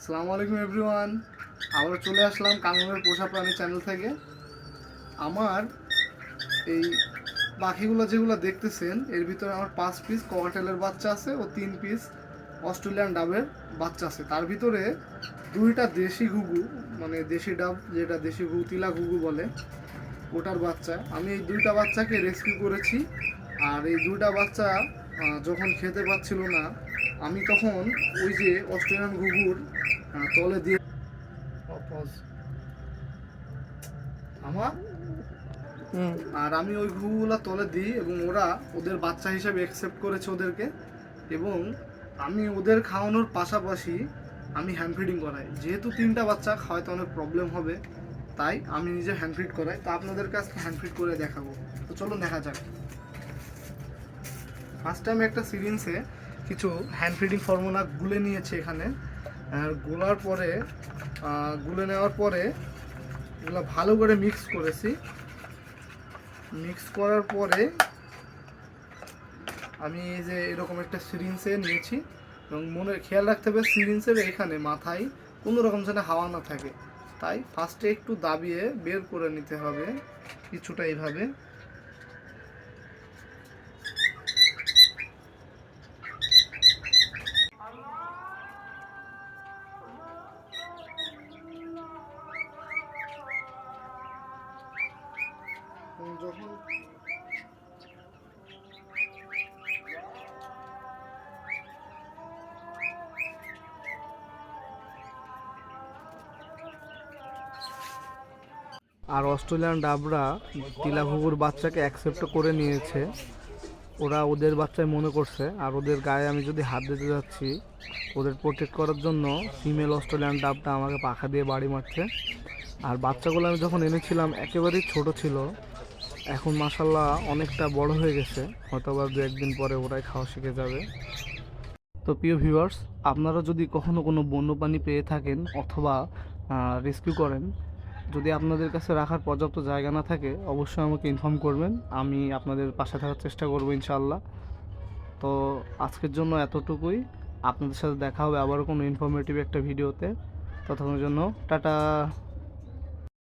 আসসালামু আলাইকুম এভরিওয়ান। আবার চলে আসলাম কাঙ্গনের পোষা প্রাণী চ্যানেল থেকে। আমার এই পাখিগুলো যেগুলো দেখতেছেন এর ভিতরে আমার 5 পিস ককাটেলের বাচ্চা আছে ও 3 পিস অস্ট্রেলিয়ান ডাবের বাচ্চা আছে। তার ভিতরে 2টা দেশি ঘুঘু, মানে দেশি ডাব যেটা দেশি ঘুঘু তিলা ঘুঘু বলে, ওটার বাচ্চা। আমি এই 2টা বাচ্চাকে রেস্কিউ করেছি। আর এই 2টা বাচ্চা যখন খেতে পাচ্ছিল না, আমি তখন ওই যে অস্ট্রেলিয়ান ঘুঘুর তলে দিয়ে আমার আর আমি ওই ঘুঘুগুলো তলে দিই এবং ওরা ওদের বাচ্চা হিসেবে অ্যাকসেপ্ট করেছে ওদেরকে। এবং আমি ওদের খাওয়ানোর পাশাপাশি আমি হ্যান্ড ফিডিং করাই, যেহেতু 3টা বাচ্চা খাওয়াতে অনেক প্রবলেম হবে, তাই আমি নিজে হ্যান্ড ফিড করাই। তো আপনাদের কাছে হ্যান্ড ফিড করে দেখাবো। তো চলুন দেখা যাক। ফার্স্ট টাইম একটা সিরিঞ্জে কিছু হ্যান্ড ফিডিং ফর্মুলা গুলে নিয়েছে এখানে। আর গোলার পরে গুলে নেওয়ার পরে এগুলো ভালো করে মিক্স করেছি। মিক্স করার পরে আমি এই যে এরকম একটা সিরিঞ্জে নিয়েছি এবং মনে খেয়াল রাখতে হবে সিরিঞ্জের এখানে মাথায় কোনো রকম যেন হাওয়া না থাকে। তাই ফার্স্টে একটু দাবিয়ে বের করে নিতে হবে কিছুটা এইভাবে। যখন আর অস্ট্রেলিয়ান ডাবরা তিলা ঘুঘুর বাচ্চাকে অ্যাকসেপ্ট করে নিয়েছে, ওরা ওদের বাচ্চায় মনে করছে। আর ওদের গায়ে আমি যদি হাত দিতে যাচ্ছি, ওদের প্রোটেক্ট করার জন্য ফিমেল অস্ট্রেলিয়ান ডাবটা আমাকে পাখা দিয়ে বাড়ি মারছে। আর বাচ্চাগুলো আমি যখন এনেছিলাম একেবারেই ছোট ছিল, এখন মাসাল্লাহ অনেকটা বড় হয়ে গেছে, হয়তো বা 2-1 দিন পরে ওরাই খাওয়া শিখে যাবে। তো প্রিয় ভিউয়ার্স, আপনারা যদি কখনো কোনো বন্যপ্রাণী পেয়ে থাকেন অথবা রেস্কিউ করেন, যদি আপনাদের কাছে রাখার পর্যাপ্ত জায়গা না থাকে, অবশ্যই আমাকে ইনফর্ম করবেন। আমি আপনাদের পাশে থাকার চেষ্টা করব ইনশাআল্লাহ। তো আজকের জন্য এতটুকুই। আপনাদের সাথে দেখা হবে আবারও কোনো ইনফরমেটিভ একটা ভিডিওতে। ততক্ষণের জন্য টাটা।